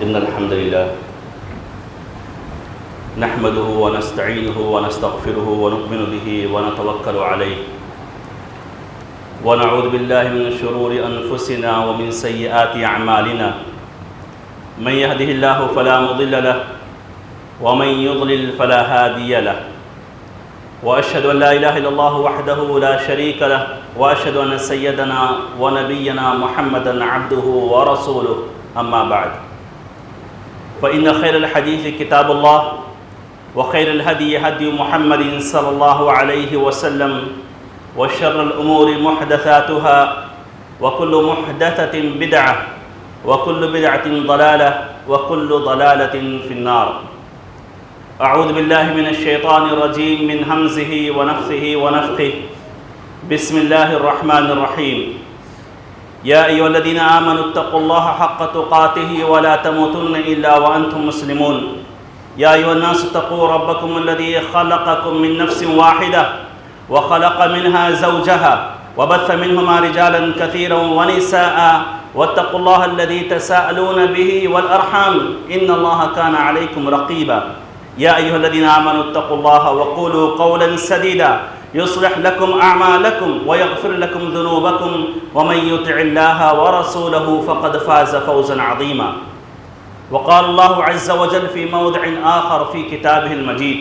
إن الحمد لله نحمده ونستعينه ونستغفره ونؤمن به ونتوكل عليه ونعوذ بالله من شرور أنفسنا ومن سيئات أعمالنا من يهده الله فلا مضل له ومن يضلل فلا هادي له وأشهد أن لا إله إلا الله وحده لا شريك له وأشهد أن سيدنا ونبينا محمدا عبده ورسوله أما بعد فإن خير الحديث كتاب الله وخير الهدي هدي محمد صلى الله عليه وسلم وشر الأمور محدثاتها وكل محدثة بدعة وكل بدعة ضلالة وكل ضلالة في النار. أعوذ بالله من الشيطان الرجيم من همزه ونفثه ونفخه. بسم الله الرحمن الرحيم. يا أيها الذين آمنوا اتقوا الله حق تقاته ولا تموتن إلا وأنتم مسلمون. يا أيها الناس اتقوا ربكم الذي خلقكم من نفس واحدة وخلق منها زوجها وبث منهما رجالا كثيرا ونساء واتقوا الله الذي تساءلون به والأرحام إن الله كان عليكم رقيبا. يا أيها الذين آمنوا اتقوا الله وقولوا قولا سديدا يصلح لكم أعمالكم ويغفر لكم ذنوبكم ومن يطع الله ورسوله فقد فاز فوزا عظيما. وقال الله عز وجل في موضع آخر في كتابه المجيد: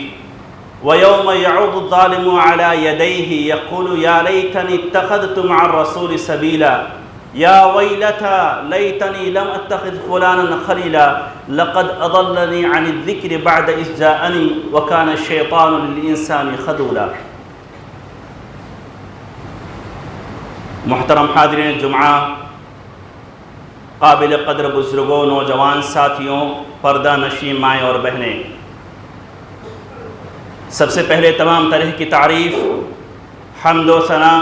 ويوم يعض الظالم على يديه يقول يا ليتني اتخذت مع الرسول سبيلا يا ويلتى ليتني لم أتخذ فلانا خليلا لقد أضلني عن الذكر بعد إذ جاءني وكان الشيطان للإنسان خذولا. محترم حاضرین جمعہ، قابل قدر بزرگوں، نوجوان ساتھیوں، پردہ نشین مائیں اور بہنیں، سب سے پہلے تمام طرح کی تعریف، حمد و ثنا،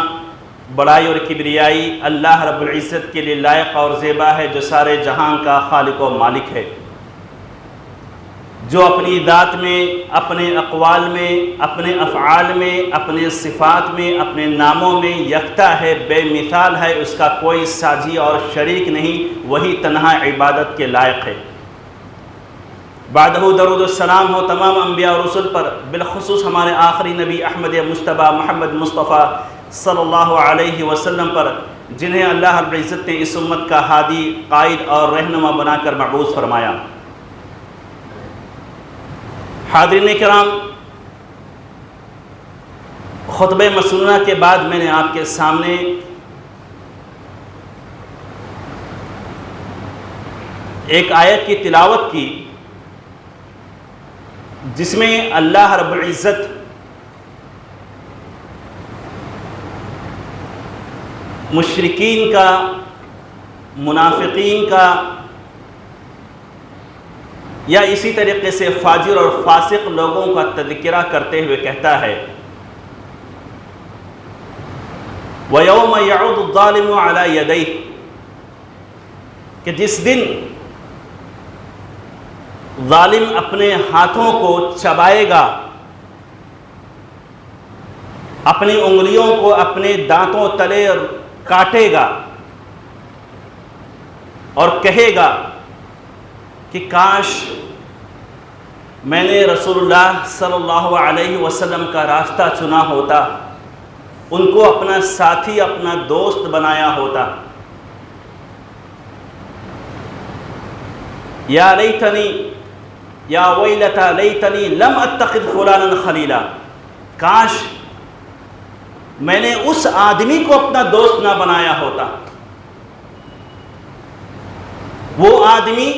بڑائی اور کبریائی اللہ رب العزت کے لیے لائق اور زیبا ہے، جو سارے جہان کا خالق و مالک ہے، جو اپنی ذات میں، اپنے اقوال میں، اپنے افعال میں، اپنے صفات میں، اپنے ناموں میں یکتا ہے، بے مثال ہے، اس کا کوئی ساجی اور شریک نہیں، وہی تنہا عبادت کے لائق ہے۔ بعدہ درود السلام ہو تمام انبیاء اور رسل پر، بالخصوص ہمارے آخری نبی احمد مجتبیٰ محمد مصطفیٰ صلی اللہ علیہ وسلم پر، جنہیں اللہ رب العزت نے اس امت کا ہادی، قائد اور رہنما بنا کر مبعوث فرمایا۔ حاضرین کرام، خطبہ مسنونہ کے بعد میں نے آپ کے سامنے ایک آیت کی تلاوت کی، جس میں اللہ رب العزت مشرکین کا، منافقین کا، یا اسی طریقے سے فاجر اور فاسق لوگوں کا تذکرہ کرتے ہوئے کہتا ہے: وَيَوْمَ يَعُضُ الظَّالِمُ عَلَى يَدَيْهِ، کہ جس دن ظالم اپنے ہاتھوں کو چبائے گا، اپنی انگلیوں کو اپنے دانتوں تلے کاٹے گا اور کہے گا کہ کاش میں نے رسول اللہ صلی اللہ علیہ وسلم کا راستہ چنا ہوتا، ان کو اپنا ساتھی، اپنا دوست بنایا ہوتا۔ یا لیتنی یا ویلتا لیتنی لم اتخذ فلانا خلیلا، کاش میں نے اس آدمی کو اپنا دوست نہ بنایا ہوتا۔ وہ آدمی،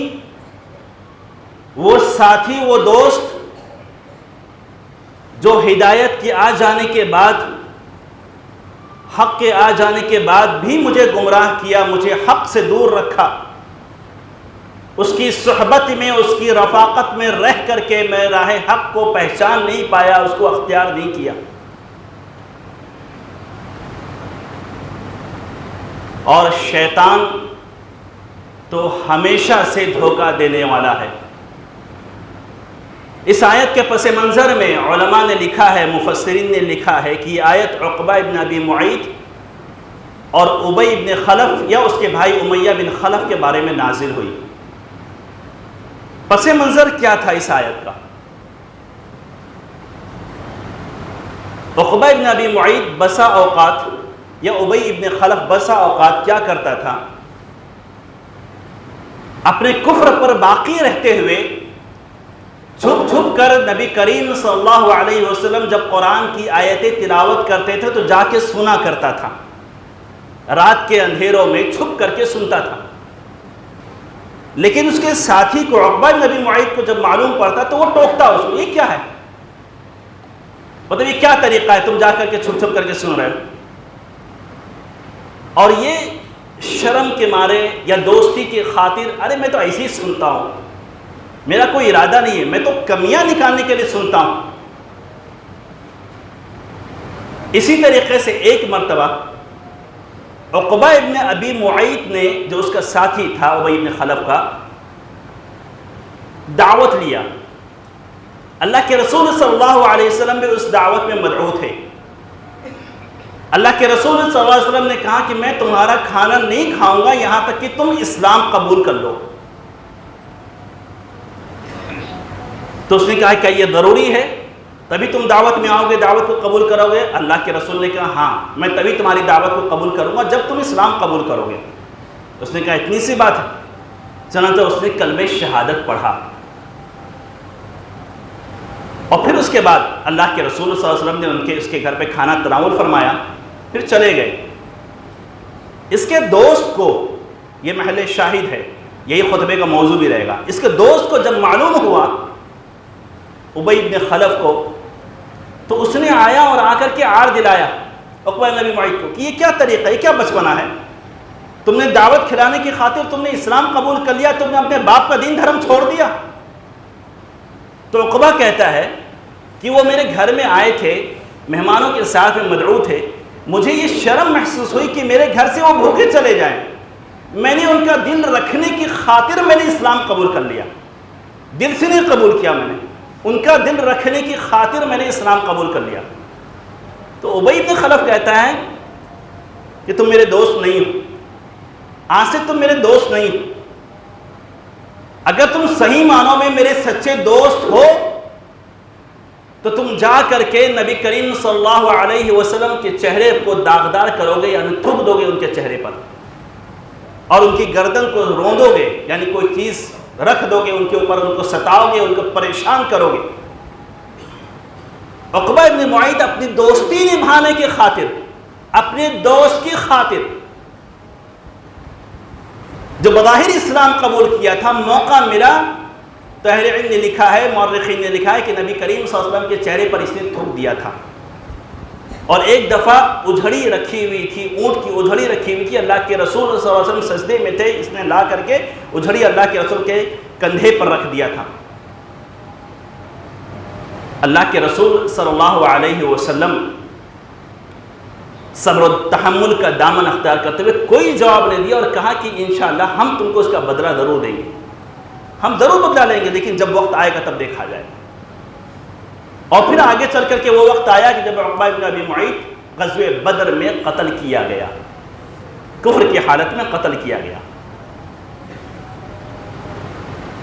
وہ ساتھی، وہ دوست جو ہدایت کے آ جانے کے بعد، حق کے آ جانے کے بعد بھی مجھے گمراہ کیا، مجھے حق سے دور رکھا، اس کی صحبت میں، اس کی رفاقت میں رہ کر کے میں راہ حق کو پہچان نہیں پایا، اس کو اختیار نہیں کیا۔ اور شیطان تو ہمیشہ سے دھوکہ دینے والا ہے۔ اس آیت کے پس منظر میں علماء نے لکھا ہے، مفسرین نے لکھا ہے کہ یہ آیت عقبہ ابن ابی معیط اور ابی ابن خلف یا اس کے بھائی امیہ بن خلف کے بارے میں نازل ہوئی۔ پس منظر کیا تھا اس آیت کا؟ عقبہ ابن ابی معیط بسا اوقات یا ابی ابن خلف بسا اوقات کیا کرتا تھا؟ اپنے کفر پر باقی رہتے ہوئے چھپ چھپ کر نبی کریم صلی اللہ علیہ وسلم جب قرآن کی آیتیں تلاوت کرتے تھے تو جا کے سنا کرتا تھا، رات کے اندھیروں میں چھپ کر کے سنتا تھا. لیکن اس کے ساتھی کو عقبہ بن ابی معیط کو جب معلوم پڑتا تو وہ ٹوکتا اس کو، یہ کیا ہے؟ مطلب یہ کیا طریقہ ہے، تم جا کر کے چھپ چھپ کر کے سن رہے ہو؟ اور یہ شرم کے مارے یا دوستی کی خاطر، ارے میں تو ایسے ہی سنتا ہوں، میرا کوئی ارادہ نہیں ہے، میں تو کمیاں نکالنے کے لیے سنتا ہوں. اسی طریقے سے ایک مرتبہ عقبہ ابن ابی معیط نے، جو اس کا ساتھی تھا ابی ابن خلف کا، دعوت لیا. اللہ کے رسول صلی اللہ علیہ وسلم بھی اس دعوت میں مدعو تھے. اللہ کے رسول صلی اللہ علیہ وسلم نے کہا کہ میں تمہارا کھانا نہیں کھاؤں گا یہاں تک کہ تم اسلام قبول کر لو. تو اس نے کہا کیا یہ ضروری ہے؟ تبھی تم دعوت میں آؤ گے، دعوت کو قبول کرو گے؟ اللہ کے رسول نے کہا ہاں، میں تبھی تمہاری دعوت کو قبول کروں گا جب تم اسلام قبول کرو گے. اس نے کہا اتنی سی بات ہے. چنانچہ اس نے کلمہ شہادت پڑھا اور پھر اس کے بعد اللہ کے رسول صلی اللہ علیہ وسلم نے اس کے گھر پہ کھانا تناول فرمایا، پھر چلے گئے. اس کے دوست کو، یہ محل شاہد ہے، یہی خطبے کا موضوع بھی رہے گا، اس کے دوست کو جب معلوم ہوا ابی ابن خلف کو، تو اس نے آیا اور آ کر کے عار دلایا عقبہ بن ابی معیط کو کہ یہ کیا طریقہ ہے، یہ کیا بچپنا ہے، تم نے دعوت کھلانے کی خاطر تم نے اسلام قبول کر لیا، تم نے اپنے باپ کا دین دھرم چھوڑ دیا. تو عقبہ کہتا ہے کہ وہ میرے گھر میں آئے تھے، مہمانوں کے ساتھ میں مدعو تھے، مجھے یہ شرم محسوس ہوئی کہ میرے گھر سے وہ بھوکے چلے جائیں. میں نے ان کا دل رکھنے کی خاطر میں نے اسلام قبول کر لیا، دل سے نہیں قبول کیا، میں نے ان کا دل رکھنے کی خاطر میں نے اسلام قبول کر لیا. تو ابی بن خلف کہتا ہے کہ تم میرے دوست نہیں ہو، آج سے تم میرے دوست نہیں ہو. اگر تم صحیح معنوں میں میرے سچے دوست ہو تو تم جا کر کے نبی کریم صلی اللہ علیہ وسلم کے چہرے کو داغدار کرو گے، یعنی تھوک دو گے ان کے چہرے پر، اور ان کی گردن کو روندو گے، یعنی کوئی چیز رکھ دو گے ان کے اوپر، ان کو ستاؤ گے، ان کو پریشان کرو گے. عقبہ ابن معیط اپنی دوستی نبھانے کی خاطر، اپنے دوست کی خاطر جو بظاہر اسلام قبول کیا تھا، موقع ملا تو اہل علم نے لکھا ہے، مورخین نے لکھا ہے کہ نبی کریم صلی اللہ علیہ وسلم کے چہرے پر اس نے تھوک دیا تھا. اور ایک دفعہ اجھڑی رکھی ہوئی تھی، اونٹ کی اجھڑی رکھی ہوئی تھی، اللہ کے رسول صلی اللہ علیہ وسلم سجدے میں تھے، اس نے لا کر کے اجھڑی اللہ کے رسول کے کندھے پر رکھ دیا تھا. اللہ کے رسول صلی اللہ علیہ وسلم صبر و تحمل کا دامن اختیار کرتے ہوئے کوئی جواب نہیں دیا اور کہا کہ انشاءاللہ ہم تم کو اس کا بدلہ ضرور دیں گے، ہم ضرور بدلہ لیں گے، لیکن جب وقت آئے گا تب دیکھا جائے گا. اور پھر آگے چل کر کے وہ وقت آیا کہ جب عقبہ بن ابی معیط غزوہ بدر میں قتل کیا گیا، کفر کی حالت میں قتل کیا گیا.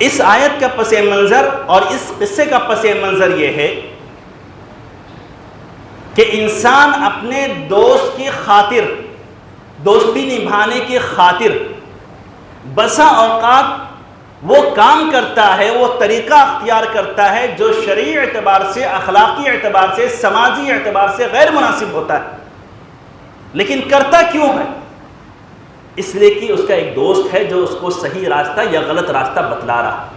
اس آیت کا پس منظر اور اس قصے کا پس منظر یہ ہے کہ انسان اپنے دوست کی خاطر، دوستی نبھانے کی خاطر بسا اوقات وہ کام کرتا ہے، وہ طریقہ اختیار کرتا ہے جو شرعی اعتبار سے، اخلاقی اعتبار سے، سماجی اعتبار سے غیر مناسب ہوتا ہے. لیکن کرتا کیوں ہے؟ اس لیے کہ اس کا ایک دوست ہے جو اس کو صحیح راستہ یا غلط راستہ بتلا رہا.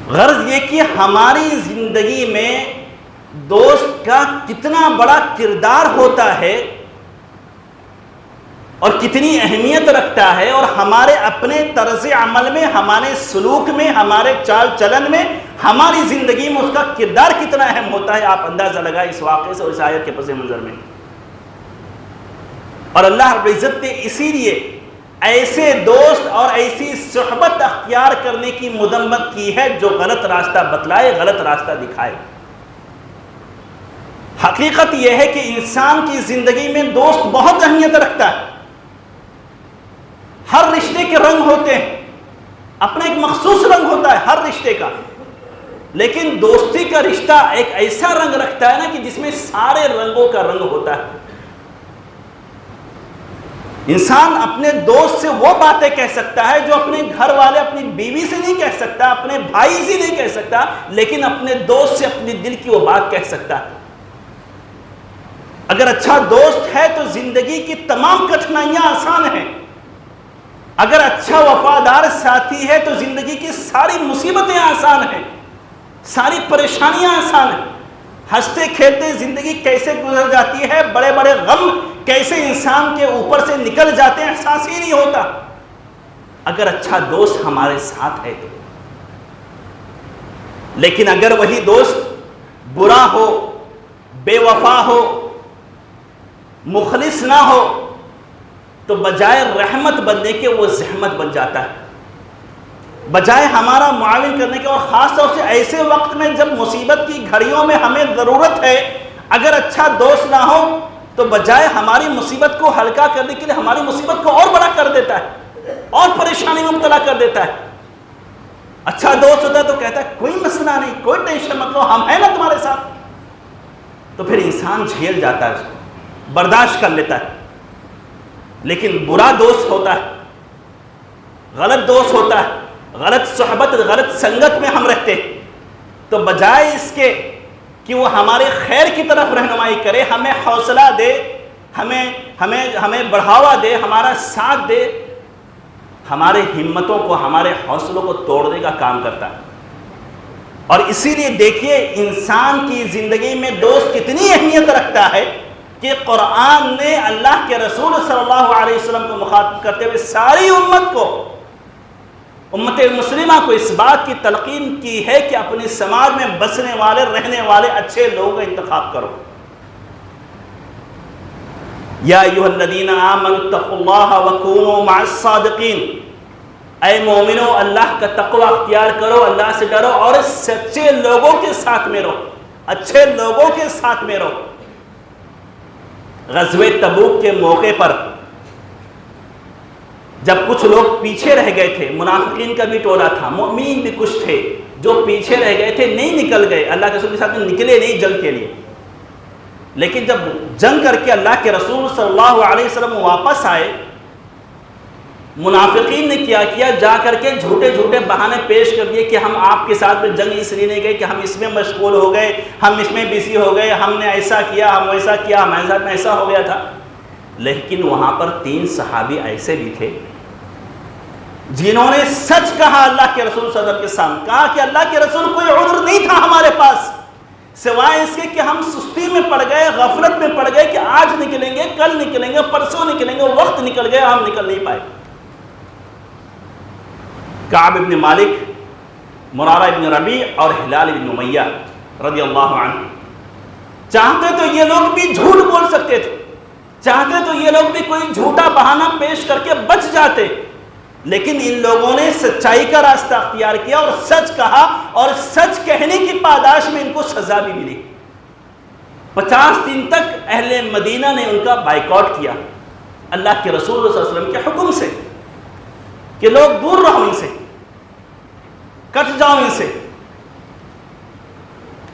غرض یہ کہ ہماری زندگی میں دوست کا کتنا بڑا کردار ہوتا ہے اور کتنی اہمیت رکھتا ہے، اور ہمارے اپنے طرز عمل میں، ہمارے سلوک میں، ہمارے چال چلن میں، ہماری زندگی میں اس کا کردار کتنا اہم ہوتا ہے، آپ اندازہ لگائیں اس واقعے سے اور اس آیت کے پس منظر میں. اور اللہ رب العزت نے اسی لیے ایسے دوست اور ایسی صحبت اختیار کرنے کی مذمت کی ہے جو غلط راستہ بتلائے، غلط راستہ دکھائے. حقیقت یہ ہے کہ انسان کی زندگی میں دوست بہت اہمیت رکھتا ہے. ہر رشتے کے رنگ ہوتے ہیں، اپنا ایک مخصوص رنگ ہوتا ہے ہر رشتے کا، لیکن دوستی کا رشتہ ایک ایسا رنگ رکھتا ہے نا کہ جس میں سارے رنگوں کا رنگ ہوتا ہے۔ انسان اپنے دوست سے وہ باتیں کہہ سکتا ہے جو اپنے گھر والے اپنی بیوی سے نہیں کہہ سکتا، اپنے بھائی سے نہیں کہہ سکتا، لیکن اپنے دوست سے اپنے دل کی وہ بات کہہ سکتا ہے۔ اگر اچھا دوست ہے تو زندگی کی تمام کٹھنائیاں آسان ہیں، اگر اچھا وفادار ساتھی ہے تو زندگی کی ساری مصیبتیں آسان ہیں، ساری پریشانیاں آسان ہیں۔ ہنستے کھیلتے زندگی کیسے گزر جاتی ہے، بڑے بڑے غم کیسے انسان کے اوپر سے نکل جاتے ہیں، احساس ہی نہیں ہوتا اگر اچھا دوست ہمارے ساتھ ہے تو۔ لیکن اگر وہی دوست برا ہو، بے وفا ہو، مخلص نہ ہو تو بجائے رحمت بننے کے وہ زحمت بن جاتا ہے، بجائے ہمارا معاون کرنے کے، اور خاص طور سے ایسے وقت میں جب مصیبت کی گھڑیوں میں ہمیں ضرورت ہے، اگر اچھا دوست نہ ہو تو بجائے ہماری مصیبت کو ہلکا کرنے کے لیے ہماری مصیبت کو اور بڑا کر دیتا ہے، اور پریشانی میں مبتلا کر دیتا ہے۔ اچھا دوست ہوتا ہے تو کہتا ہے کوئی مسئلہ نہیں، کوئی ٹینشن مت لو، ہم ہیں نا تمہارے ساتھ، تو پھر انسان جھیل جاتا ہے، اس کو برداشت کر لیتا ہے۔ لیکن برا دوست ہوتا ہے، غلط دوست ہوتا ہے، غلط صحبت، غلط سنگت میں ہم رہتے، تو بجائے اس کے کہ وہ ہمارے خیر کی طرف رہنمائی کرے، ہمیں حوصلہ دے، ہمیں بڑھاوا دے، ہمارا ساتھ دے، ہمارے ہمتوں کو، ہمارے حوصلوں کو توڑنے کا کام کرتا ہے۔ اور اسی لیے دیکھیے انسان کی زندگی میں دوست کتنی اہمیت رکھتا ہے کہ قرآن نے اللہ کے رسول صلی اللہ علیہ وسلم کو مخاطب کرتے ہوئے ساری امت کو، امت مسلمہ کو اس بات کی تلقین کی ہے کہ اپنے سماج میں بسنے والے، رہنے والے اچھے لوگوں کا انتخاب کرو۔ یا ایھا الذین آمنوا اتقوا اللہ وکونوا مع الصادقین، اے مومنو اللہ کا تقوی اختیار کرو، اللہ سے ڈرو اور سچے لوگوں کے ساتھ میں رہو، اچھے لوگوں کے ساتھ میں رہو۔ غزوہ تبوک کے موقع پر جب کچھ لوگ پیچھے رہ گئے تھے، منافقین کا بھی ٹولہ تھا، مومنین بھی کچھ تھے جو پیچھے رہ گئے تھے، نہیں نکل گئے، اللہ کے رسول کے ساتھ نکلے نہیں جنگ کے لیے، لیکن جب جنگ کر کے اللہ کے رسول صلی اللہ علیہ وسلم واپس آئے، منافقین نے کیا کیا، جا کر کے جھوٹے جھوٹے بہانے پیش کر دیے کہ ہم آپ کے ساتھ میں جنگ اس لیے نہیں گئے کہ ہم اس میں مشغول ہو گئے، ہم اس میں بزی ہو گئے، ہم نے ایسا کیا، ہم ویسا کیا، ہمارے ساتھ میں ایسا ہو گیا تھا۔ لیکن وہاں پر 3 صحابی ایسے بھی تھے جنہوں نے سچ کہا اللہ کے رسول صلی اللہ علیہ وسلم کے سامنے، کہا کہ اللہ کے رسول کوئی عذر نہیں تھا ہمارے پاس سوائے اس کے کہ ہم سستی میں پڑ گئے، غفلت میں پڑ گئے کہ آج نکلیں گے، کل نکلیں گے، پرسوں نکلیں گے، وقت نکل گیا، ہم نکل نہیں پائے۔ کعب ابن مالک، مرارہ ابن ربیع اور ہلال ابن امیہ رضی اللہ عنہ، چاہتے تو یہ لوگ بھی جھوٹ بول سکتے تھے، چاہتے تو یہ لوگ بھی کوئی جھوٹا بہانہ پیش کر کے بچ جاتے، لیکن ان لوگوں نے سچائی کا راستہ اختیار کیا اور سچ کہا، اور سچ کہنے کی پاداش میں ان کو سزا بھی ملی۔ 50 دن تک اہل مدینہ نے ان کا بائیکاٹ کیا اللہ کے رسول صلی اللہ علیہ وسلم کے حکم سے کہ لوگ دور رہو ان سے، کٹ جاؤ ان سے۔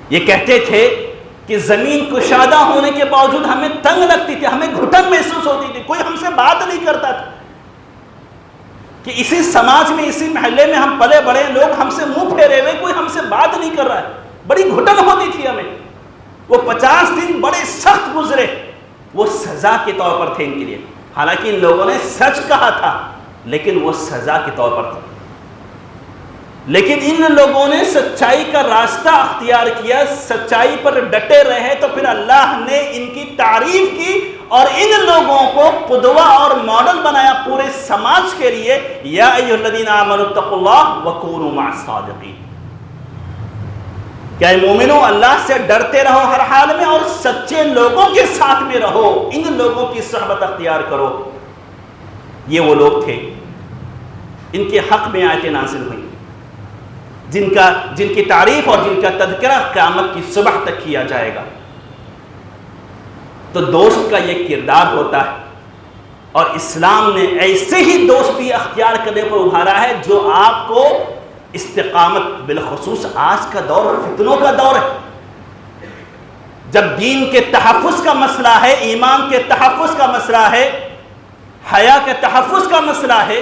یہ کہتے تھے کہ زمین کشادہ ہونے کے باوجود ہمیں تنگ لگتی تھی، ہمیں گھٹن محسوس ہوتی تھی، کوئی ہم سے بات نہیں کرتا تھا، کہ اسی سماج میں، اسی محلے میں ہم پلے بڑے، لوگ ہم سے منہ پھیرے ہوئے، کوئی ہم سے بات نہیں کر رہا ہے، بڑی گھٹن ہوتی تھی ہمیں۔ وہ 50 دن بڑے سخت گزرے، وہ سزا کے طور پر تھے ان کے لیے، حالانکہ ان لوگوں نے سچ کہا تھا لیکن وہ سزا کے طور پر تھا۔ لیکن ان لوگوں نے سچائی کا راستہ اختیار کیا، سچائی پر ڈٹے رہے، تو پھر اللہ نے ان کی تعریف کی اور ان لوگوں کو قدوہ اور ماڈل بنایا پورے سماج کے لیے۔ یا ایھا الذین آمنوا اتقوا اللہ وکونوا مع الصادقین، کہ اے مومنو اللہ سے ڈرتے رہو ہر حال میں اور سچے لوگوں کے ساتھ میں رہو، ان لوگوں کی صحبت اختیار کرو۔ یہ وہ لوگ تھے، ان کے حق میں آیتیں نازل ہوئیں، جن کی تعریف اور جن کا تذکرہ قیامت کی صبح تک کیا جائے گا۔ تو دوست کا یہ کردار ہوتا ہے اور اسلام نے ایسے ہی دوستی اختیار کرنے پر ابھارا ہے جو آپ کو استقامت، بالخصوص آج کا دور فتنوں کا دور ہے، جب دین کے تحفظ کا مسئلہ ہے، ایمان کے تحفظ کا مسئلہ ہے، حیا کے تحفظ کا مسئلہ ہے،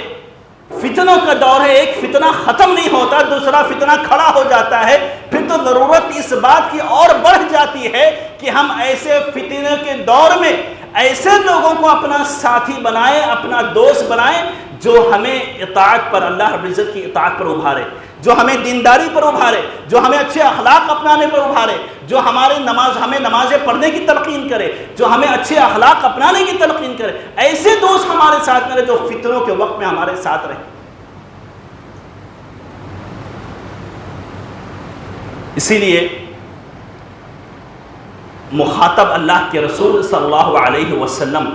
فتنوں کا دور ہے، ایک فتنہ ختم نہیں ہوتا دوسرا فتنہ کھڑا ہو جاتا ہے، پھر تو ضرورت اس بات کی اور بڑھ جاتی ہے کہ ہم ایسے فتنے کے دور میں ایسے لوگوں کو اپنا ساتھی بنائیں، اپنا دوست بنائیں جو ہمیں اطاعت پر، اللہ رب العزت کی اطاعت پر ابھارے، جو ہمیں دینداری پر ابھارے، جو ہمیں اچھے اخلاق اپنانے پر ابھارے، جو ہمیں نمازیں پڑھنے کی تلقین کرے، جو ہمیں اچھے اخلاق اپنانے کی تلقین کرے، ایسے دوست ہمارے ساتھ رہے جو فتنوں کے وقت میں ہمارے ساتھ رہے۔ اسی لیے مخاطب اللہ کے رسول صلی اللہ علیہ وسلم،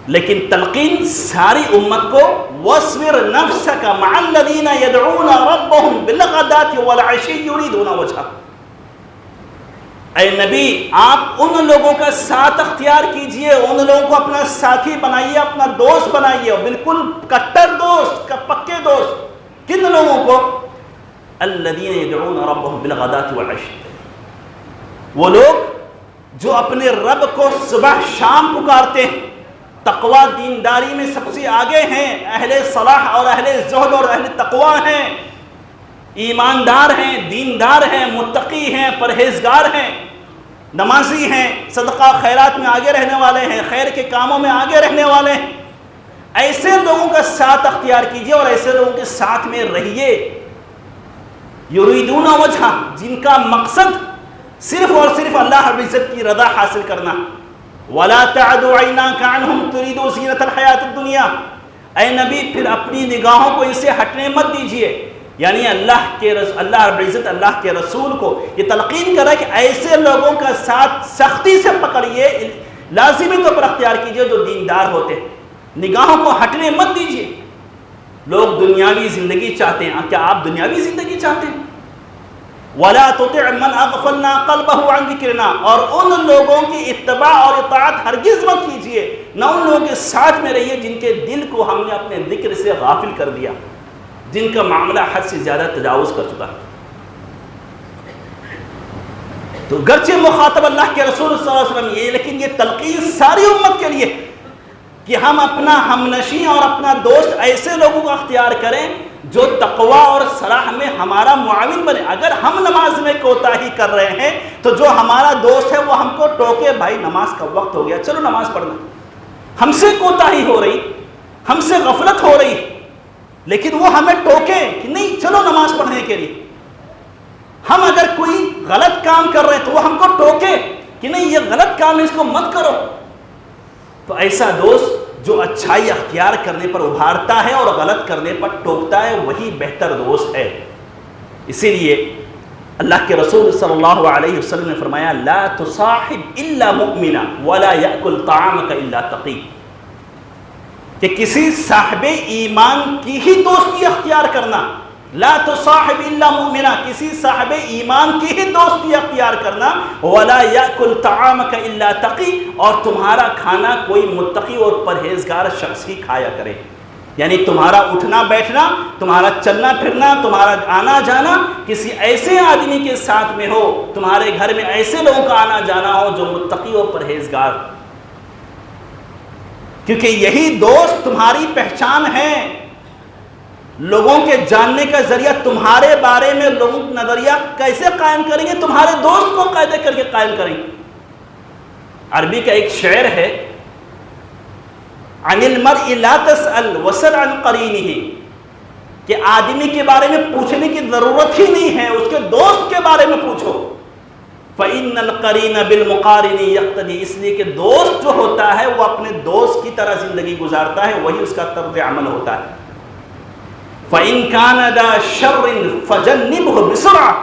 لیکن تلقین ساری امت کو، وَاصْبِرْ نَفْسَكَ مَعَ الَّذِينَ يَدْعُونَ رَبَّهُمْ بِالْغَدَاةِ وَالْعَشِيِّ يُرِيدُونَ وَجْهَهُ۔ اے نبی، آپ ان لوگوں کا ساتھ اختیار کیجئے، ان لوگوں کو اپنا ساتھی بنائیے، اپنا دوست بنائیے، بالکل کٹر دوست، پکے دوست۔ کن لوگوں کو؟ الَّذِينَ يَدْعُونَ رَبَّهُمْ بِالْغَدَاةِ وَالْعَشِيِّ، وہ لوگ جو اپنے رب کو صبح شام پکارتے ہیں، تقوی دینداری میں سب سے آگے ہیں، اہل صلاح اور اہل زہد اور اہل تقوی ہیں، ایماندار ہیں، دیندار ہیں، متقی ہیں، پرہیزگار ہیں، نمازی ہیں، صدقہ خیرات میں آگے رہنے والے ہیں، خیر کے کاموں میں آگے رہنے والے ہیں۔ ایسے لوگوں کا ساتھ اختیار کیجئے اور ایسے لوگوں کے ساتھ میں رہیے، یریدون وجہ، جن کا مقصد صرف اور صرف اللہ رب العزت کی رضا حاصل کرنا۔ وَلَا تَعْدُ عَيْنَاكَ عَنْهُمْ تُرِيدُ زِينَةَ الْحَيَاةِ الدُّنْيَا، اے نبی پھر اپنی نگاہوں کو ان سے ہٹنے مت دیجئے، یعنی اللہ رب العزت اللہ کے رسول کو یہ تلقین کرا کہ ایسے لوگوں کا ساتھ سختی سے پکڑیے، لازمی طور پر اختیار کیجئے جو دیندار ہوتے ہیں، نگاہوں کو ہٹنے مت دیجئے۔ لوگ دنیاوی زندگی چاہتے ہیں، کیا آپ دنیاوی زندگی چاہتے ہیں؟ وَلَا تُطِعْ مَنْ أَغْفَلْنَا قَلْبَهُ عَنْ ذِكْرِنَا، اور ان لوگوں کی اتباع اور اطاعت ہرگز مت کیجئے، نہ ان لوگوں کے ساتھ میں رہیے جن کے دل کو ہم نے اپنے ذکر سے غافل کر دیا، جن کا معاملہ حد سے زیادہ تجاوز کر چکا۔ تو گرچہ مخاطب اللہ کے رسول صلی اللہ علیہ وسلم یہ، لیکن یہ تلقین ساری امت کے لیے کہ ہم اپنا ہمنشیں اور اپنا دوست ایسے لوگوں کو اختیار کریں جو تقوی اور صلاح میں ہمارا معاون بنے۔ اگر ہم نماز میں کوتاہی کر رہے ہیں تو جو ہمارا دوست ہے وہ ہم کو ٹوکے، بھائی نماز کا وقت ہو گیا، چلو نماز پڑھنا۔ ہم سے کوتاہی ہو رہی، ہم سے غفلت ہو رہی، لیکن وہ ہمیں ٹوکے کہ نہیں چلو نماز پڑھنے کے لیے۔ ہم اگر کوئی غلط کام کر رہے ہیں تو وہ ہم کو ٹوکے کہ نہیں یہ غلط کام ہے، اس کو مت کرو۔ تو ایسا دوست جو اچھائی اختیار کرنے پر ابھارتا ہے اور غلط کرنے پر ٹوکتا ہے، وہی بہتر دوست ہے۔ اسی لیے اللہ کے رسول صلی اللہ علیہ وسلم نے فرمایا لا تصاحب الا مؤمنا ولا يأكل طعامك الا تقی، کہ کسی صاحب ایمان کی ہی دوستی اختیار کرنا، لا تصاحب الا مؤمنا، کسی صاحب ایمان کی ہی دوستی اختیار کرنا، ولا یاکل طعامک الا تقی، اور تمہارا کھانا کوئی متقی اور پرہیزگار شخص ہی کھایا کرے۔ یعنی تمہارا اٹھنا بیٹھنا، تمہارا چلنا پھرنا، تمہارا آنا جانا کسی ایسے آدمی کے ساتھ میں ہو، تمہارے گھر میں ایسے لوگوں کا آنا جانا ہو جو متقی اور پرہیزگار، کیونکہ یہی دوست تمہاری پہچان ہے، لوگوں کے جاننے کا ذریعہ۔ تمہارے بارے میں لوگوں کا نظریہ کیسے قائم کریں گے؟ تمہارے دوست کو قاعدے کر کے قائم کریں گے۔ عربی کا ایک شعر ہے عن المرء لا تسأل وسل عن قرینہ، کہ آدمی کے بارے میں پوچھنے کی ضرورت ہی نہیں ہے، اس کے دوست کے بارے میں پوچھو۔ فإن القرین بالمقارن یقتدی، اس لیے کہ دوست جو ہوتا ہے وہ اپنے دوست کی طرح زندگی گزارتا ہے، وہی اس کا طرز عمل ہوتا ہے۔ فَإِن كَانَ ذَا شَرٍ فَجَنِّبْهُ بِسُرْعَةٍ،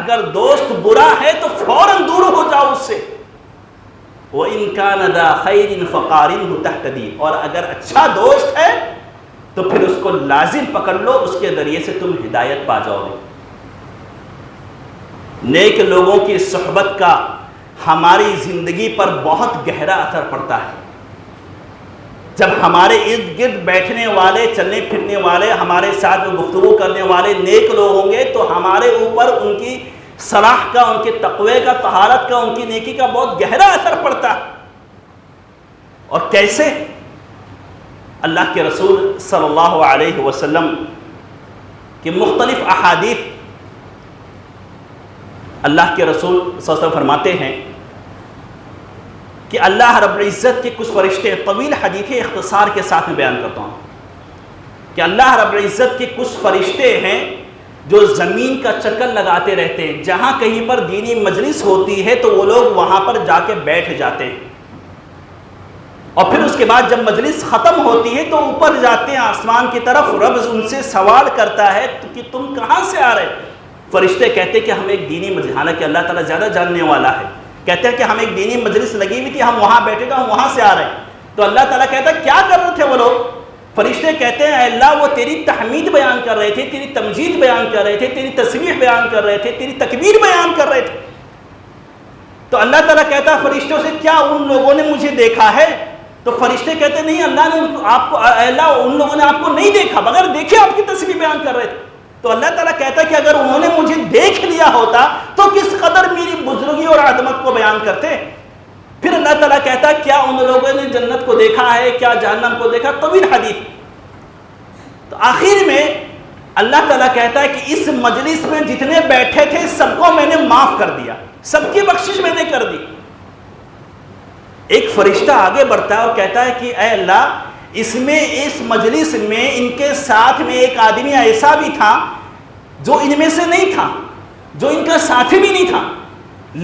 اگر دوست برا ہے تو فوراً دور ہو جاؤ اس سے۔ وَإِن كَانَ ذَا خَيْرٍ فَقَارِنْهُ تَهْتَدِي، اور اگر اچھا دوست ہے تو پھر اس کو لازم پکڑ لو، اس کے ذریعے سے تم ہدایت پا جاؤ گے۔ نیک لوگوں کی صحبت کا ہماری زندگی پر بہت گہرا اثر پڑتا ہے۔ جب ہمارے ارد گرد بیٹھنے والے، چلنے پھرنے والے، ہمارے ساتھ گفتگو کرنے والے نیک لوگ ہوں گے تو ہمارے اوپر ان کی صلاح کا، ان کے تقوی کا، طہارت کا، ان کی نیکی کا بہت گہرا اثر پڑتا ہے۔ اور کیسے؟ اللہ کے رسول صلی اللہ علیہ وسلم کی مختلف احادیث، اللہ کے رسول صلی اللہ علیہ وسلم فرماتے ہیں کہ اللہ رب العزت کے کچھ فرشتے، طویل حدیث اختصار کے ساتھ میں بیان کرتا ہوں کہ اللہ رب العزت کے کچھ فرشتے ہیں جو زمین کا چکر لگاتے رہتے ہیں، جہاں کہیں پر دینی مجلس ہوتی ہے تو وہ لوگ وہاں پر جا کے بیٹھ جاتے ہیں، اور پھر اس کے بعد جب مجلس ختم ہوتی ہے تو اوپر جاتے ہیں آسمان کی طرف، رب ان سے سوال کرتا ہے کہ تم کہاں سے آ رہے؟ فرشتے کہتے ہیں کہ ہم ایک دینی مجلس، حالانکہ اللہ تعالیٰ زیادہ جاننے والا ہے، کہتے ہیں کہ ہم ایک دینی مجلس لگی ہوئی تھی، ہم وہاں بیٹھے تھے، ہم وہاں سے آ رہے ہیں۔ تو اللہ تعالیٰ کہتا ہے کیا کر رہے تھے وہ لوگ؟ فرشتے کہتے ہیں اے اللہ وہ تیری تحمید بیان کر رہے تھے، تیری تمجید بیان کر رہے تھے، تیری تسبیح بیان کر رہے تھے، تیری تکبیر بیان کر رہے تھے۔ تو اللہ تعالیٰ کہتا ہے فرشتوں سے کیا ان لوگوں نے مجھے دیکھا ہے؟ تو فرشتے کہتے نہیں، اللہ نے آپ کو، اللہ ان لوگوں نے آپ کو نہیں دیکھا، بغیر دیکھے آپ کی تسبیح بیان کر رہے تھے۔ تو اللہ تعالیٰ کہتا ہے کہ اگر انہوں نے مجھے دیکھ لیا ہوتا تو کس قدر میری بزرگی اور عظمت کو بیان کرتے۔ پھر اللہ تعالیٰ کہتا ہے کیا ان لوگوں نے جنت کو دیکھا ہے، کیا جہنم کو دیکھا؟ طویل حدیث۔ تو آخر میں اللہ تعالیٰ کہتا ہے کہ اس مجلس میں جتنے بیٹھے تھے سب کو میں نے معاف کر دیا، سب کی بخشش میں نے کر دی۔ ایک فرشتہ آگے بڑھتا ہے اور کہتا ہے کہ اے اللہ اس مجلس میں ان کے ساتھ میں ایک آدمی ایسا بھی تھا جو ان میں سے نہیں تھا، جو ان کا ساتھی بھی نہیں تھا،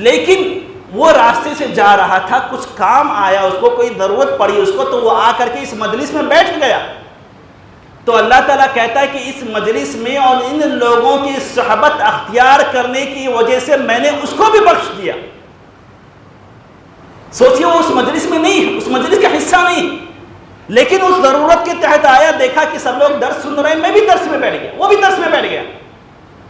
لیکن وہ راستے سے جا رہا تھا، کچھ کام آیا اس کو، کوئی ضرورت پڑی اس کو، تو وہ آ کر کے اس مجلس میں بیٹھ گیا۔ تو اللہ تعالیٰ کہتا ہے کہ اس مجلس میں اور ان لوگوں کی صحبت اختیار کرنے کی وجہ سے میں نے اس کو بھی بخش دیا۔ سوچئے وہ اس مجلس میں نہیں ہے، اس مجلس کا حصہ نہیں، لیکن اس ضرورت کے تحت آیا، دیکھا کہ سب لوگ درس سن رہے ہیں، میں بھی درس میں بیٹھ گیا، وہ بھی درس میں بیٹھ گیا۔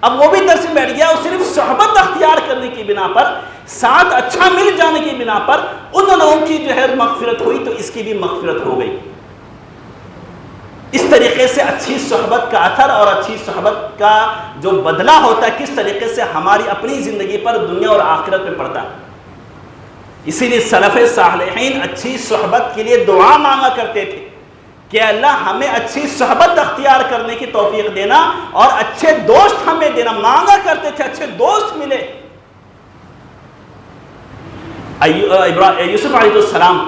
اب وہ بھی درس میں بیٹھ گیا اور صرف صحبت اختیار کرنے کی بنا پر، ساتھ اچھا مل جانے کی بنا پر ان لوگوں کی جو ہے مغفرت ہوئی، تو اس کی بھی مغفرت ہو گئی۔ اس طریقے سے اچھی صحبت کا اثر اور اچھی صحبت کا جو بدلہ ہوتا ہے کس طریقے سے ہماری اپنی زندگی پر، دنیا اور آخرت میں پڑتا ہے۔ اسی لیے سلف صالحین اچھی صحبت کے لیے دعا مانگا کرتے تھے کہ اللہ ہمیں اچھی صحبت اختیار کرنے کی توفیق دینا اور اچھے دوست ہمیں دینا، مانگا کرتے تھے اچھے دوست ملے۔ یوسف علیہ السلام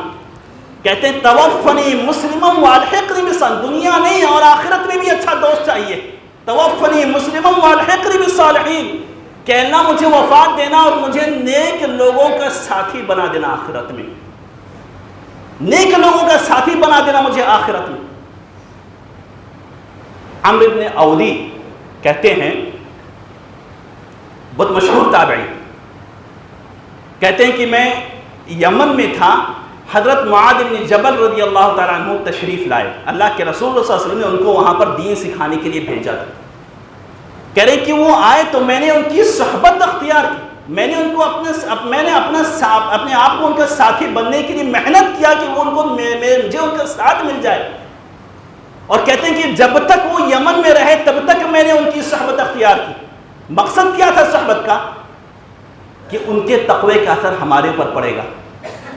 کہتے ہیں توفنی مسلمم والحقنی بالصالحین، دنیا نہیں اور آخرت میں بھی اچھا دوست چاہیے۔ توفنی مسلمم والحقنی بالصالحین، کہ اللہ مجھے وفات دینا اور مجھے نیک لوگوں کا ساتھی بنا دینا آخرت میں، نیک لوگوں کا ساتھی بنا دینا مجھے آخرت میں۔ عمرو بن عودی کہتے ہیں، بہت مشہور تابعی، کہتے ہیں کہ میں یمن میں تھا، حضرت معاذ بن جبل رضی اللہ تعالیٰ عنہ تشریف لائے، اللہ کے رسول صلی اللہ علیہ وسلم نے ان کو وہاں پر دین سکھانے کے لیے بھیجا تھا۔ کہہ رہے کہ وہ آئے تو میں نے ان کی صحبت اختیار کی، میں نے ان کو اپنے آپ کو ان کا ساتھی بننے کے لیے محنت کیا کہ وہ ان کو مجھے ان کا ساتھ مل جائے۔ اور کہتے ہیں کہ جب تک وہ یمن میں رہے تب تک میں نے ان کی صحبت اختیار کی۔ مقصد کیا تھا صحبت کا؟ کہ ان کے تقوی کا اثر ہمارے اوپر پڑے گا،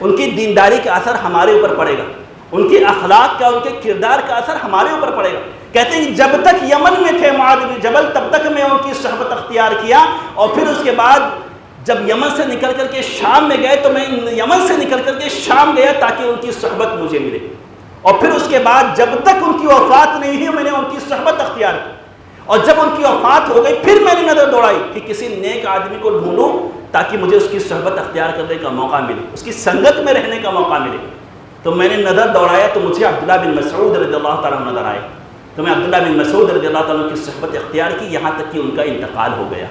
ان کی دینداری کا اثر ہمارے اوپر پڑے گا، ان کے اخلاق کا، ان کے کردار کا اثر ہمارے اوپر پڑے گا۔ کہتے ہیں کہ جب تک یمن میں تھے معاذ بن جبل تب تک میں ان کی صحبت اختیار کیا، اور پھر اس کے بعد جب یمن سے نکل کر کے شام میں گئے تو میں یمن سے نکل کر کے شام گیا تاکہ ان کی صحبت مجھے ملے، اور پھر اس کے بعد جب تک ان کی وفات نہیں ہوئی میں نے ان کی صحبت اختیار کی، اور جب ان کی وفات ہو گئی پھر میں نے نظر دوڑائی کہ کسی نیک آدمی کو ڈھونڈوں تاکہ مجھے اس کی صحبت اختیار کرنے کا موقع ملے، اس کی سنگت میں رہنے کا موقع ملے۔ تو میں نے نظر دوڑایا تو مجھے عبداللہ بن مسعود رضی اللہ تعالیٰ عنہ نظر آئے، تو میں عبداللہ بن مسعود رضی اللہ تعالیٰ عنہ کی صحبت اختیار کی، یہاں تک کہ ان کا انتقال ہو گیا۔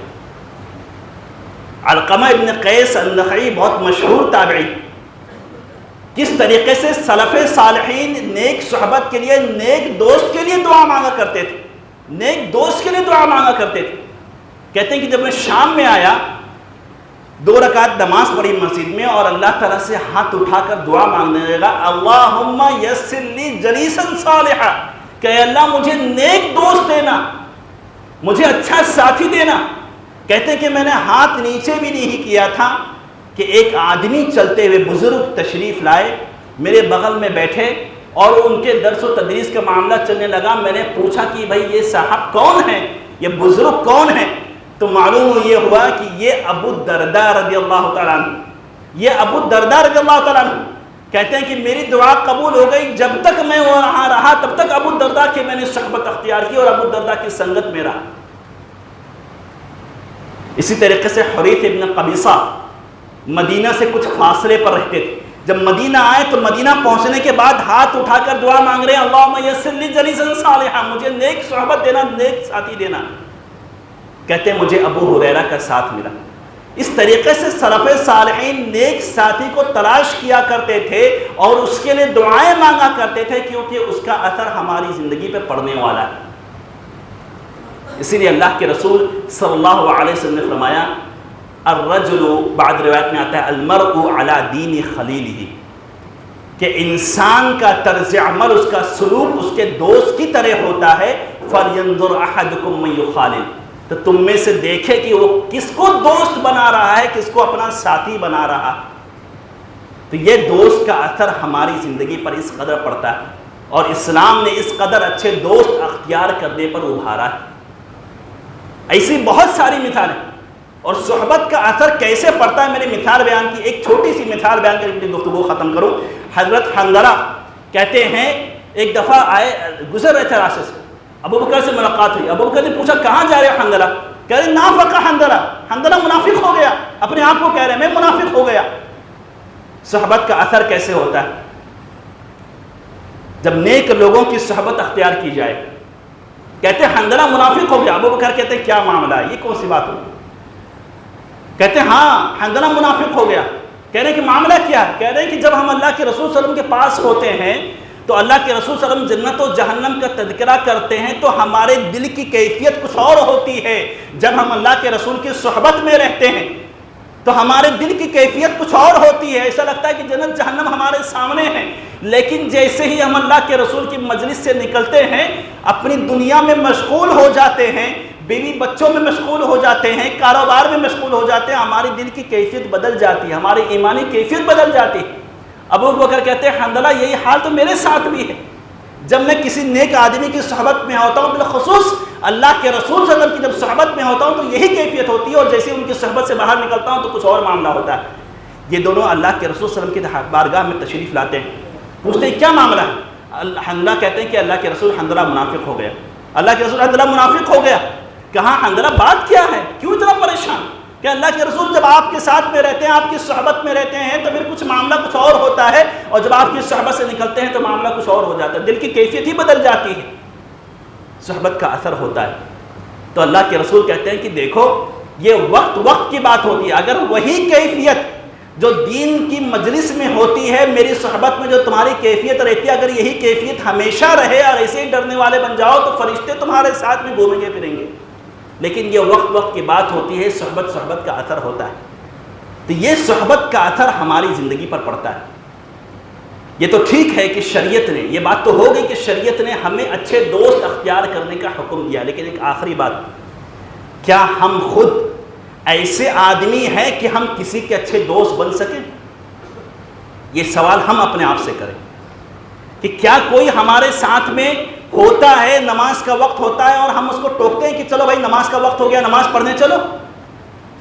علقمہ ابن قیس النخعی بہت مشہور تابعی، کس طریقے سے سلف صالحین نیک صحبت کے لیے، نیک دوست کے لیے دعا مانگا کرتے تھے، نیک دوست کے لیے دعا مانگا کرتے تھے۔ کہتے ہیں کہ جب میں شام میں آیا 2 رکعت نماز پڑھی مسجد میں اور اللہ تعالیٰ سے ہاتھ اٹھا کر دعا مانگنے لگا، اللہم یسر لی جلیسا صالحا، کہ اے اللہ مجھے نیک دوست دینا، مجھے اچھا ساتھی دینا۔ کہتے ہیں کہ میں نے ہاتھ نیچے بھی نہیں کیا تھا کہ ایک آدمی چلتے ہوئے بزرگ تشریف لائے، میرے بغل میں بیٹھے اور ان کے درس و تدریس کا معاملہ چلنے لگا۔ میں نے پوچھا کہ بھائی یہ صاحب کون ہیں، یہ بزرگ کون ہیں؟ تو معلوم یہ ہوا کہ یہ ابو الدرداء رضی اللہ تعالیٰ عنہ، یہ ابو الدرداء رضی اللہ تعالیٰ عنہ کہتے ہیں کہ میری دعا قبول ہو گئی، جب تک میں وہاں رہا تب تک ابو الدرداء کی میں نے صحبت اختیار کی اور ابو الدرداء کی سنگت میں رہا۔ اسی طریقے سے حریث ابن قبیصہ مدینہ سے کچھ فاصلے پر رہتے تھے، جب مدینہ آئے تو مدینہ پہنچنے کے بعد ہاتھ اٹھا کر دعا مانگ رہے ہیں، اللہم یسر لی جلیسا صالحا، مجھے نیک صحبت دینا، نیک ساتھی دینا۔ کہتے ہیں مجھے ابو ہریرہ کا ساتھ ملا۔ اس طریقے سے سلف صالحین نیک ساتھی کو تلاش کیا کرتے تھے اور اس کے لیے دعائیں مانگا کرتے تھے، کیونکہ اس کا اثر ہماری زندگی پہ پڑنے والا ہے۔ اسی لیے اللہ کے رسول صلی اللہ علیہ وسلم نے فرمایا، الرجل، بعض روایت میں آتا ہے المرء علی دین خلیلہ، کہ انسان کا طرز عمل، اس کا سلوک اس کے دوست کی طرح ہوتا ہے۔ فَلْيَنْظُرْ أَحَدُكُمْ مَنْ يُخَالِلُ، تو تم میں سے دیکھے کہ وہ کس کو دوست بنا رہا ہے، کس کو اپنا ساتھی بنا رہا۔ تو یہ دوست کا اثر ہماری زندگی پر اس قدر پڑتا ہے، اور اسلام نے اس قدر اچھے دوست اختیار کرنے پر ابھارا ہے۔ ایسی بہت ساری مثالیں، اور صحبت کا اثر کیسے پڑتا ہے میں نے مثال بیان کی، ایک چھوٹی سی مثال بیان کر اپنی گفتگو ختم کروں۔ حضرت حنظلہ کہتے ہیں ایک دفعہ گزر رہے تھے راستے سے، ابو بکر سے ملاقات ہوئی، ابو بکر نے پوچھا کہاں جا رہے حنظلہ؟ کہہ رہے نافق حنظلہ، حنظلہ منافق ہو گیا، اپنے آپ کو کہہ رہے میں منافق ہو گیا۔ صحبت کا اثر کیسے ہوتا ہے؟ جب نیک لوگوں کی صحبت اختیار کی جائے۔ کہتے ہیں حنظلہ منافق ہو گیا، ابو بکر کہتے ہیں کیا معاملہ ہے، یہ کون سی بات ہوگی؟ کہتے ہیں ہاں حنظلہ منافق ہو گیا۔ کہہ رہے ہیں کہ معاملہ کیا ہے؟ کہہ رہے ہیں کہ جب ہم اللہ کے رسول صلی اللہ علیہ وسلم کے پاس ہوتے ہیں تو اللہ کے رسول صلی اللہ علیہ وسلم جنت و جہنم کا تذکرہ کرتے ہیں تو ہمارے دل کی کیفیت کچھ اور ہوتی ہے۔ جب ہم اللہ کے رسول کی صحبت میں رہتے ہیں تو ہمارے دل کی کیفیت کچھ اور ہوتی ہے، ایسا لگتا ہے کہ جنت جہنم ہمارے سامنے ہیں۔ لیکن جیسے ہی ہم اللہ کے رسول کی مجلس سے نکلتے ہیں، اپنی دنیا میں مشغول ہو جاتے ہیں، بیوی بچوں میں مشغول ہو جاتے ہیں، کاروبار میں مشغول ہو جاتے ہیں، ہماری دل کی کیفیت بدل جاتی ہے، ہماری ایمانی کیفیت بدل جاتی ہے۔ ابو بکر کہتے ہیں حنظلہ یہی حال تو میرے ساتھ بھی ہے، جب میں کسی نیک آدمی کی صحبت میں ہوتا ہوں، بالخصوص اللہ کے رسول صلی اللہ علیہ وسلم کی جب صحبت میں ہوتا ہوں تو یہی کیفیت ہوتی ہے، اور جیسے ان کی صحبت سے باہر نکلتا ہوں تو کچھ اور معاملہ ہوتا ہے۔ یہ دونوں اللہ کے رسول صلی اللہ علیہ وسلم کی بارگاہ میں تشریف لاتے ہیں، پوچھتے ہیں کیا معاملہ ہے؟ حنظلہ کہتے ہیں کہ اللہ کے رسول حنظلہ منافق ہو گیا۔ اللہ کے رسول حنظلہ منافق ہو گیا۔ کہاں حنظلہ بات کیا ہے، کیوں اتنا پریشان؟ کہ اللہ کے رسول جب آپ کے ساتھ میں رہتے ہیں، آپ کی صحبت میں رہتے ہیں تو پھر کچھ معاملہ کچھ اور ہوتا ہے، اور جب آپ کی صحبت سے نکلتے ہیں تو معاملہ کچھ اور ہو جاتا ہے، دل کی کیفیت ہی بدل جاتی ہے۔ صحبت کا اثر ہوتا ہے۔ تو اللہ کے رسول کہتے ہیں کہ دیکھو یہ وقت کی بات ہوتی ہے، اگر وہی کیفیت جو دین کی مجلس میں ہوتی ہے، میری صحبت میں جو تمہاری کیفیت رہتی ہے، اگر یہی کیفیت ہمیشہ رہے اور ایسے ہی ڈرنے والے بن جاؤ تو فرشتے تمہارے ساتھ میں گھومیں گے پھریں گے۔ لیکن یہ وقت کی بات ہوتی ہے، صحبت کا اثر ہوتا ہے۔ تو یہ صحبت کا اثر ہماری زندگی پر پڑتا ہے۔ یہ تو ٹھیک ہے کہ شریعت نے، یہ بات تو ہو گئی کہ شریعت نے ہمیں اچھے دوست اختیار کرنے کا حکم دیا، لیکن ایک آخری بات، کیا ہم خود ایسے آدمی ہیں کہ ہم کسی کے اچھے دوست بن سکیں؟ یہ سوال ہم اپنے آپ سے کریں کہ کیا کوئی ہمارے ساتھ میں ہوتا ہے، نماز کا وقت ہوتا ہے اور ہم اس کو ٹوکتے ہیں کہ چلو بھائی نماز کا وقت ہو گیا، نماز پڑھنے چلو؟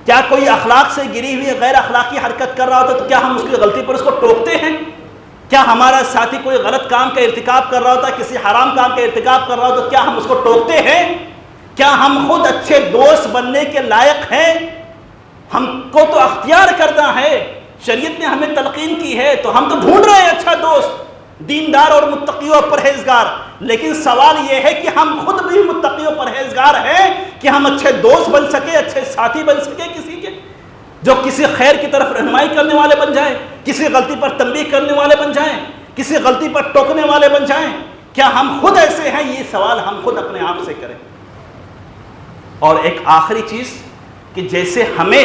کیا کوئی اخلاق سے گری ہوئی غیر اخلاقی حرکت کر رہا ہوتا ہے تو کیا ہم اس کی غلطی پر اس کو ٹوکتے ہیں؟ کیا ہمارا ساتھی کوئی غلط کام کا ارتکاب کر رہا ہوتا ہے، کسی حرام کام کا ارتکاب کر رہا ہوتا ہے تو کیا ہم اس کو ٹوکتے ہیں؟ کیا ہم خود اچھے دوست بننے کے لائق ہیں؟ ہم کو تو اختیار کرنا ہے، شریعت نے ہمیں تلقین کی ہے، تو ہم تو ڈھونڈ رہے ہیں اچھا دوست، دیندار اور متقی اور پرہیزگار۔ لیکن سوال یہ ہے کہ ہم خود بھی متقی اور پرہیزگار ہیں کہ ہم اچھے دوست بن سکے، اچھے ساتھی بن سکے کسی کے، جو کسی خیر کی طرف رہنمائی کرنے والے بن جائیں، کسی غلطی پر تنبیہ کرنے والے بن جائیں، کسی غلطی پر ٹوکنے والے بن جائیں؟ کیا ہم خود ایسے ہیں؟ یہ سوال ہم خود اپنے آپ سے کریں۔ اور ایک آخری چیز کہ جیسے ہمیں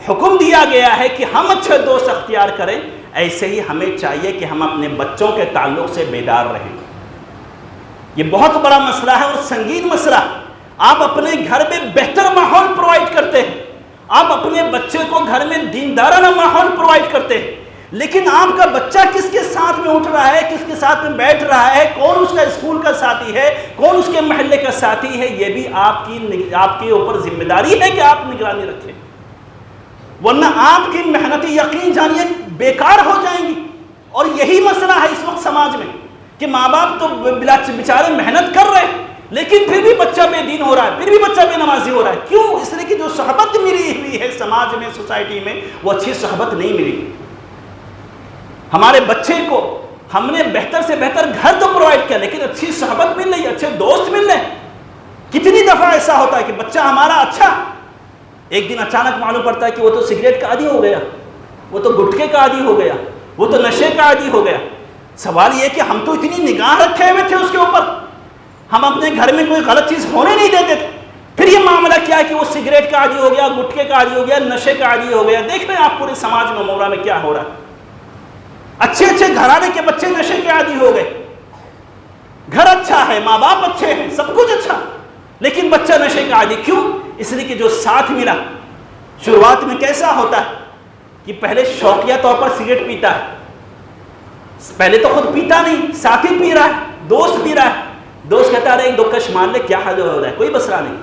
حکم دیا گیا ہے کہ ہم اچھے دوست اختیار کریں، ایسے ہی ہمیں چاہیے کہ ہم اپنے بچوں کے تعلق سے بیدار رہیں۔ یہ بہت بڑا مسئلہ ہے اور سنگین مسئلہ۔ آپ اپنے گھر میں بہتر ماحول پرووائڈ کرتے ہیں، آپ اپنے بچے کو گھر میں دیندارانہ ماحول پرووائڈ کرتے ہیں، لیکن آپ کا بچہ کس کے ساتھ میں اٹھ رہا ہے، کس کے ساتھ میں بیٹھ رہا ہے، کون اس کا اسکول کا ساتھی ہے، کون اس کے محلے کا ساتھی ہے، یہ بھی آپ کے اوپر ذمہ داری ہے کہ آپ نگرانی رکھیں، ورنہ آپ کی محنتی یقین جانیے بیکار ہو جائیں گی۔ اور یہی مسئلہ ہے اس وقت سماج میں کہ ماں باپ تو بیچارے محنت کر رہے ہیں، لیکن پھر بھی بچہ بے دین ہو رہا ہے، پھر بھی بچہ بے نمازی ہو رہا ہے۔ کیوں؟ اس لیے کہ جو صحبت ملی ہوئی ہے سماج میں، سوسائٹی میں، وہ اچھی صحبت نہیں ملی۔ ہمارے بچے کو ہم نے بہتر سے بہتر گھر تو پرووائڈ کیا، لیکن اچھی صحبت مل رہی، اچھے دوست مل رہے۔ کتنی دفعہ ایسا ہوتا ہے کہ بچہ ہمارا اچھا، ایک دن اچانک معلوم پڑتا ہے کہ وہ تو سگریٹ کا عادی ہو گیا، وہ تو گٹکے کا عادی ہو گیا، وہ تو نشے کا عادی ہو گیا۔ سوال یہ کہ ہم تو اتنی نگاہ رکھے ہوئے تھے اس کے اوپر، ہم اپنے گھر میں کوئی غلط چیز ہونے نہیں دیتے تھے، پھر یہ معاملہ کیا ہے کہ وہ سگریٹ کا عادی ہو گیا، گٹکے کا عادی ہو گیا، نشے کا عادی ہو گیا۔ دیکھ رہے ہیں آپ پورے سماج میں، مورا میں کیا ہو رہا ہے۔ اچھے اچھے گھرانے کے بچے نشے کے عادی ہو گئے، گھر اچھا ہے، ماں باپ اچھے ہیں، سب کچھ اچھا، لیکن بچہ نشے کا عادی۔ کیوں؟ اس لیے کہ جو ساتھ ملا۔ شروعات میں کیسا ہوتا ہے کہ پہلے شوقیہ طور پر سگریٹ پیتا ہے، پہلے تو خود پیتا نہیں، ساتھی پی رہا ہے، دوست پی رہا ہے، دوست کہتا ہے ایک دو کش مان لے، کیا حل ہو رہا ہے، کوئی مسئلہ نہیں،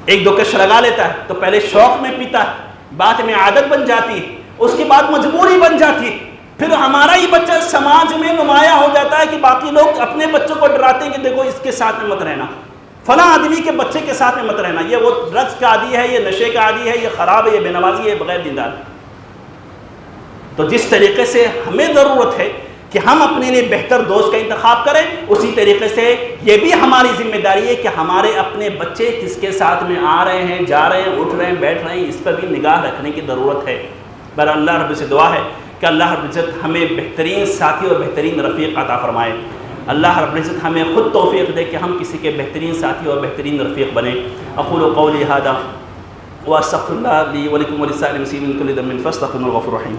ایک دو کش لگا لیتا ہے۔ تو پہلے شوق میں پیتا ہے، بعد میں عادت بن جاتی ہے، اس کے بعد مجبوری بن جاتی ہے، پھر ہمارا ہی بچہ سماج میں نمایاں ہو جاتا ہے کہ باقی لوگ اپنے بچوں کو ڈراتے ہیں کہ دیکھو اس کے ساتھ میں مت رہنا، فلاں آدمی کے بچے کے ساتھ میں مت رہنا، یہ وہ ڈرگس کا عادی ہے، یہ نشے کا عادی ہے، یہ خراب ہے، یہ بے نمازی ہے، بغیر دیندار۔ تو جس طریقے سے ہمیں ضرورت ہے کہ ہم اپنے لیے بہتر دوست کا انتخاب کریں، اسی طریقے سے یہ بھی ہماری ذمہ داری ہے کہ ہمارے اپنے بچے کس کے ساتھ میں آ رہے ہیں، جا رہے ہیں، اٹھ رہے ہیں، بیٹھ رہے ہیں، اس پر بھی نگاہ رکھنے کی ضرورت ہے۔ بہر اللہ رب سے دعا ہے کہ اللہ رب العزت ہمیں بہترین ساتھی اور بہترین رفیق عطا فرمائے۔ اللہ رب العزت ہمیں خود توفیق دے کہ ہم کسی کے بہترین ساتھی اور بہترین رفیق بنیں۔ اقول قولی ھذا واستغفر اللہ لی ولکم ولسائر المسلمین من کل ذنب فاستغفروہ انہ غفور رحیم۔